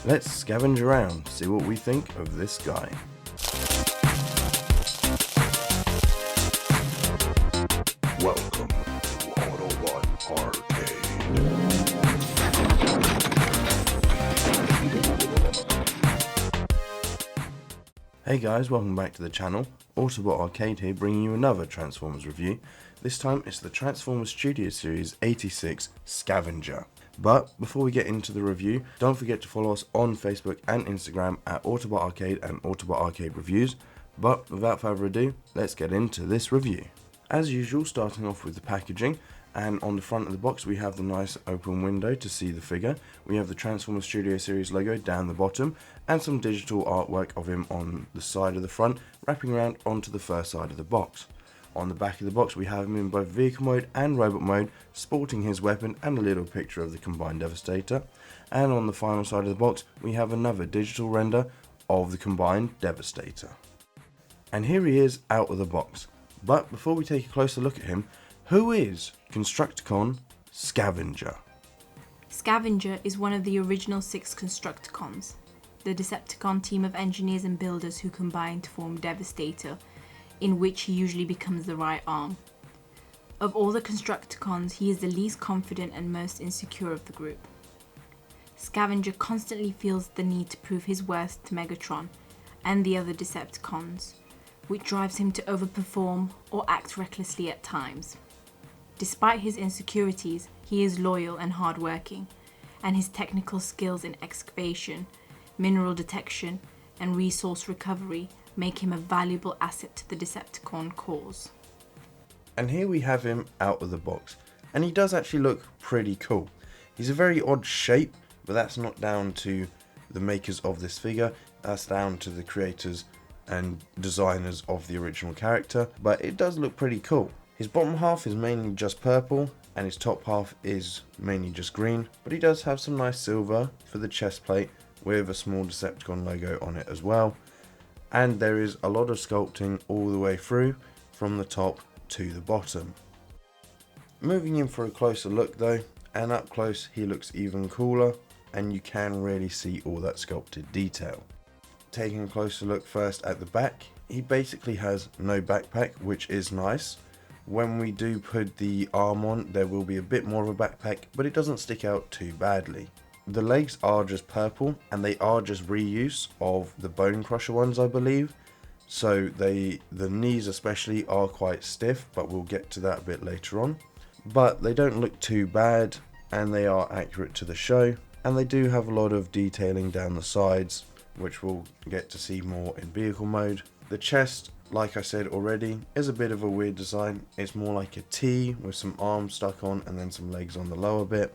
Let's scavenge around, see what we think of this guy. Welcome to Autobot Arcade. Hey guys, welcome back to the channel. Autobot Arcade here, bringing you another Transformers review. This time it's the Transformers Studio Series 86 Scavenger. But before we get into the review, don't forget to follow us on Facebook and Instagram at Autobot Arcade and Autobot Arcade Reviews. But without further ado, let's get into this review. As usual, starting off with the packaging, and on the front of the box we have the nice open window to see the figure. We have the Transformers Studio Series logo down the bottom, and some digital artwork of him on the side of the front, wrapping around onto the first side of the box. On the back of the box we have him in both vehicle mode and robot mode, sporting his weapon and a little picture of the combined Devastator. And on the final side of the box we have another digital render of the combined Devastator. And here he is out of the box. But before we take a closer look at him, who is Constructicon Scavenger? Scavenger is one of the original 6 Constructicons, the Decepticon team of engineers and builders who combine to form Devastator, in which he usually becomes the right arm. Of all the Constructicons, he is the least confident and most insecure of the group. Scavenger constantly feels the need to prove his worth to Megatron and the other Decepticons, which drives him to overperform or act recklessly at times. Despite his insecurities, he is loyal and hardworking, and his technical skills in excavation, mineral detection, and resource recovery make him a valuable asset to the Decepticon cause. And here we have him out of the box, and he does actually look pretty cool. He's a very odd shape, but that's not down to the makers of this figure, that's down to the creators and designers of the original character, but it does look pretty cool. His bottom half is mainly just purple and his top half is mainly just green, but he does have some nice silver for the chest plate with a small Decepticon logo on it as well. And there is a lot of sculpting all the way through from the top to the bottom. Moving in for a closer look though, and up close he looks even cooler, and you can really see all that sculpted detail. Taking a closer look first at the back, he basically has no backpack, which is nice. When we do put the arm on, there will be a bit more of a backpack, but it doesn't stick out too badly. The legs are just purple, and they are just reuse of the Bone Crusher ones, I believe. So the knees especially are quite stiff, but we'll get to that a bit later on. But they don't look too bad, and they are accurate to the show, and they do have a lot of detailing down the sides, which we'll get to see more in vehicle mode. The chest, like I said already, is a bit of a weird design. It's more like a T with some arms stuck on and then some legs on the lower bit.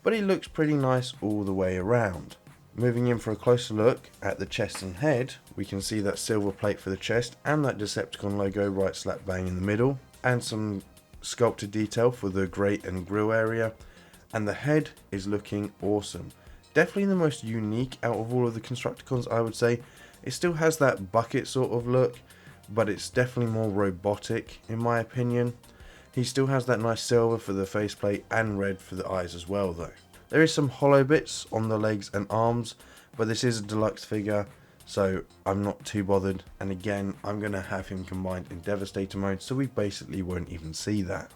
But he looks pretty nice all the way around. Moving in for a closer look at the chest and head, we can see that silver plate for the chest and that Decepticon logo right slap bang in the middle, and some sculpted detail for the grate and grill area. And the head is looking awesome. Definitely the most unique out of all of the Constructicons, I would say. It still has that bucket sort of look, but it's definitely more robotic in my opinion. He still has that nice silver for the faceplate and red for the eyes as well though. There is some hollow bits on the legs and arms, but this is a deluxe figure, so I'm not too bothered. And again, I'm going to have him combined in Devastator mode, so we basically won't even see that.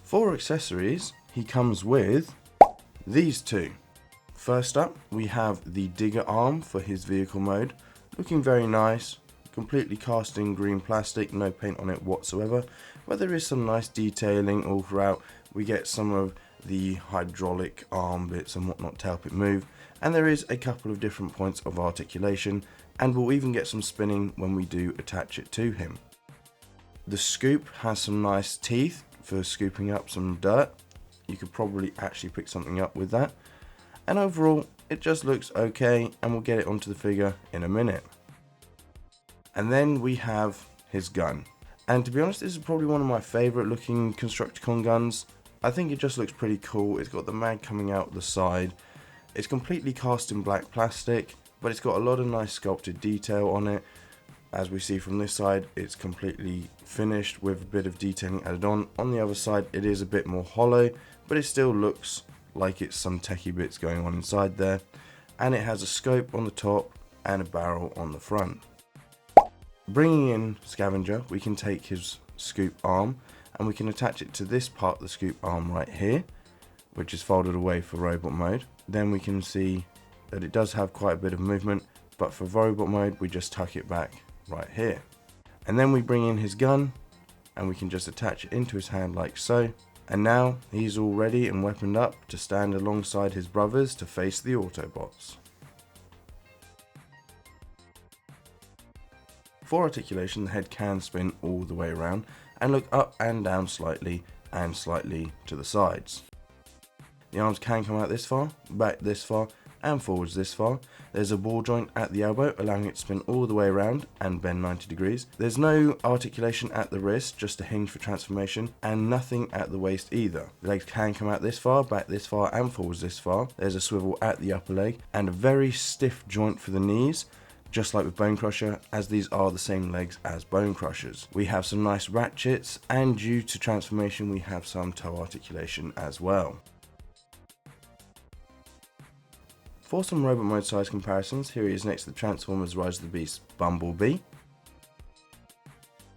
For accessories, he comes with these two. First up, we have the digger arm for his vehicle mode, looking very nice, completely cast in green plastic, no paint on it whatsoever, but there is some nice detailing all throughout. We get some of the hydraulic arm bits and whatnot to help it move, and there is a couple of different points of articulation, and we'll even get some spinning when we do attach it to him. The scoop has some nice teeth for scooping up some dirt. You could probably actually pick something up with that. And overall, it just looks okay, and we'll get it onto the figure in a minute. And then we have his gun. And to be honest, this is probably one of my favourite looking Constructicon guns. I think it just looks pretty cool. It's got the mag coming out the side. It's completely cast in black plastic, but it's got a lot of nice sculpted detail on it. As we see from this side, it's completely finished with a bit of detailing added on. On the other side, it is a bit more hollow, but it still looks like it's some techie bits going on inside there, and it has a scope on the top and a barrel on the front. Bringing in Scavenger, we can take his scoop arm and we can attach it to this part of the scoop arm right here, which is folded away for robot mode. Then we can see that it does have quite a bit of movement, but for robot mode we just tuck it back right here. And then we bring in his gun and we can just attach it into his hand like so. And now he's all ready and weaponed up to stand alongside his brothers to face the Autobots. For articulation, the head can spin all the way around and look up and down slightly and slightly to the sides. The arms can come out this far, back this far and forwards this far. There's a ball joint at the elbow allowing it to spin all the way around and bend 90 degrees. There's no articulation at the wrist, just a hinge for transformation, and nothing at the waist either. The legs can come out this far, back this far and forwards this far. There's a swivel at the upper leg and a very stiff joint for the knees, just like with Bone Crusher, as these are the same legs as Bone Crushers. We have some nice ratchets, and due to transformation we have some toe articulation as well. For some robot mode size comparisons, here he is next to the Transformers Rise of the Beast Bumblebee,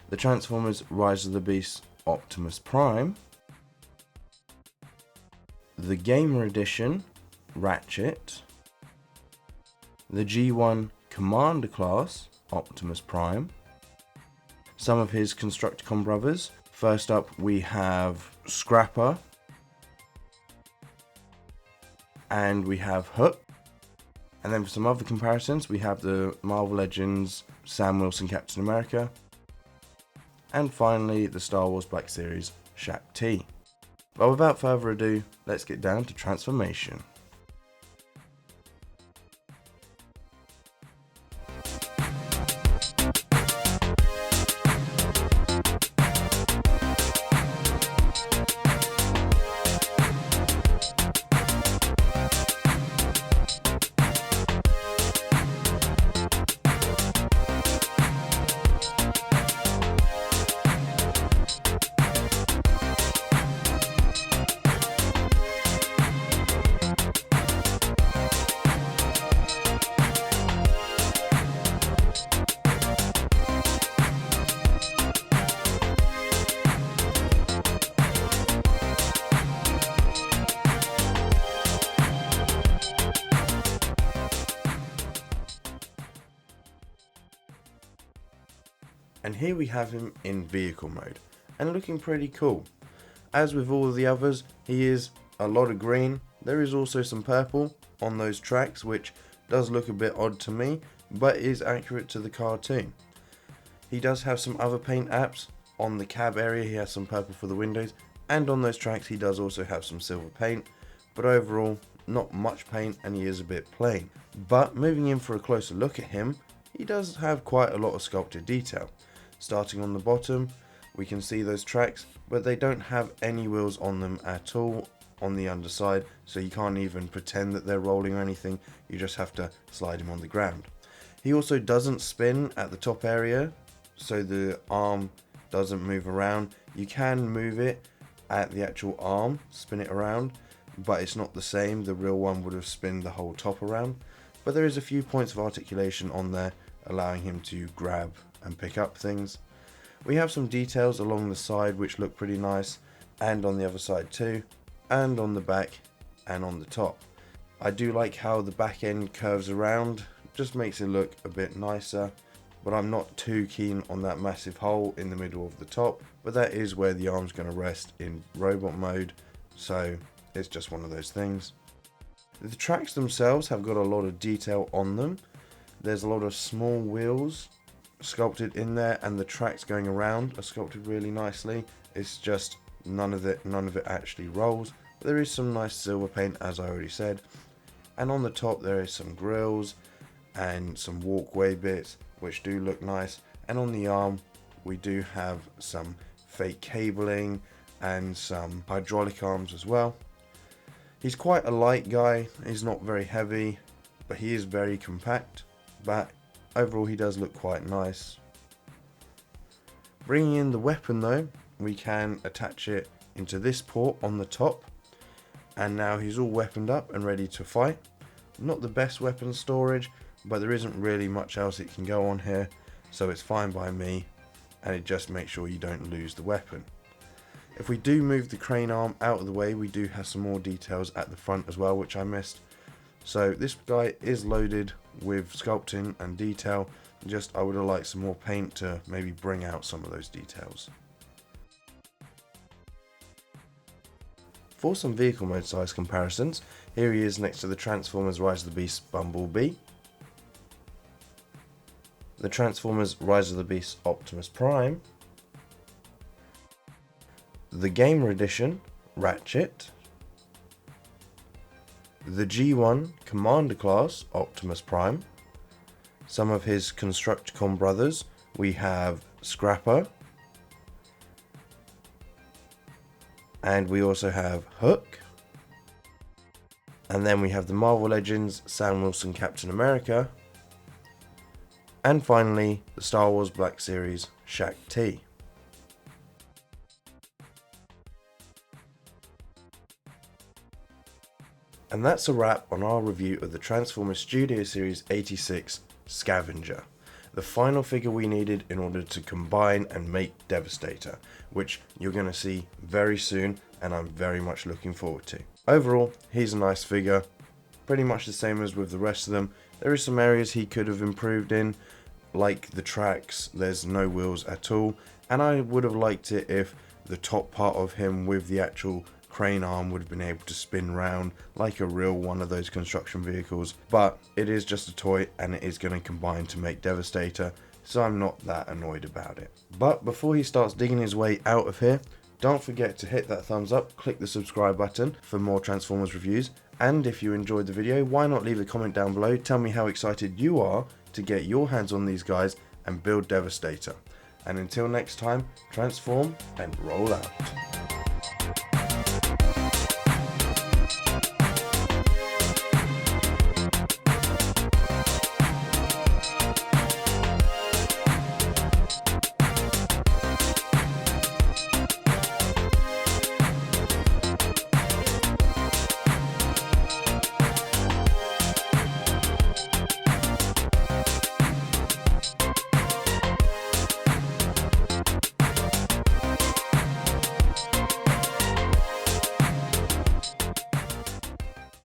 the Transformers Rise of the Beast Optimus Prime, the Gamer Edition Ratchet, the G1 Commander Class Optimus Prime, some of his Constructicon brothers. First up we have Scrapper, and we have Hook. And then for some other comparisons, we have the Marvel Legends Sam Wilson Captain America, and finally the Star Wars Black Series Shaq T. But without further ado, let's get down to transformation. And here we have him in vehicle mode, and looking pretty cool. As with all of the others, he is a lot of green. There is also some purple on those tracks, which does look a bit odd to me, but is accurate to the cartoon. He does have some other paint apps. On the cab area he has some purple for the windows, and on those tracks he does also have some silver paint, but overall not much paint and he is a bit plain. But moving in for a closer look at him, he does have quite a lot of sculpted detail. Starting on the bottom, we can see those tracks, but they don't have any wheels on them at all on the underside, so you can't even pretend that they're rolling or anything. You just have to slide him on the ground. He also doesn't spin at the top area, so the arm doesn't move around. You can move it at the actual arm, spin it around, but it's not the same. The real one would have spinned the whole top around, but there is a few points of articulation on there, allowing him to grab and pick up things. We have some details along the side which look pretty nice, and on the other side too, and on the back and on the top. I do like how the back end curves around, just makes it look a bit nicer, but I'm not too keen on that massive hole in the middle of the top, but that is where the arm's going to rest in robot mode, so it's just one of those things. The tracks themselves have got a lot of detail on them. There's a lot of small wheels sculpted in there, and the tracks going around are sculpted really nicely. It's just none of it actually rolls. But there is some nice silver paint, as I already said, and on the top there is some grills and some walkway bits which do look nice, and on the arm we do have some fake cabling and some hydraulic arms as well. He's quite a light guy, he's not very heavy, but he is very compact, but overall he does look quite nice. Bringing in the weapon though, we can attach it into this port on the top, And now he's all weaponed up and ready to fight. Not the best weapon storage, but there isn't really much else it can go on here, so it's fine by me, and it just makes sure you don't lose the weapon. If we do move the crane arm out of the way, we do have some more details at the front as well, which I missed. So this guy is loaded with sculpting and detail, just I would have liked some more paint to maybe bring out some of those details. For some vehicle mode size comparisons, here he is next to the Transformers Rise of the Beast Bumblebee, the Transformers Rise of the Beast Optimus Prime, the Gamer Edition Ratchet, the G1 Commander Class Optimus Prime, some of his Constructicon brothers, we have Scrapper, and we also have Hook, and then we have the Marvel Legends Sam Wilson Captain America, and finally the Star Wars Black Series Shaq T. And that's a wrap on our review of the Transformers Studio Series 86 Scavenger, the final figure we needed in order to combine and make Devastator, which you're going to see very soon and I'm very much looking forward to. Overall, he's a nice figure, pretty much the same as with the rest of them. There are some areas he could have improved in, like the tracks, there's no wheels at all, and I would have liked it if the top part of him with the actual crane arm would have been able to spin round like a real one of those construction vehicles, but it is just a toy and it is going to combine to make Devastator, so I'm not that annoyed about it. But before he starts digging his way out of here, don't forget to hit that thumbs up, click the subscribe button for more Transformers reviews, and if you enjoyed the video, why not leave a comment down below, tell me how excited you are to get your hands on these guys and build Devastator. And until next time, transform and roll out.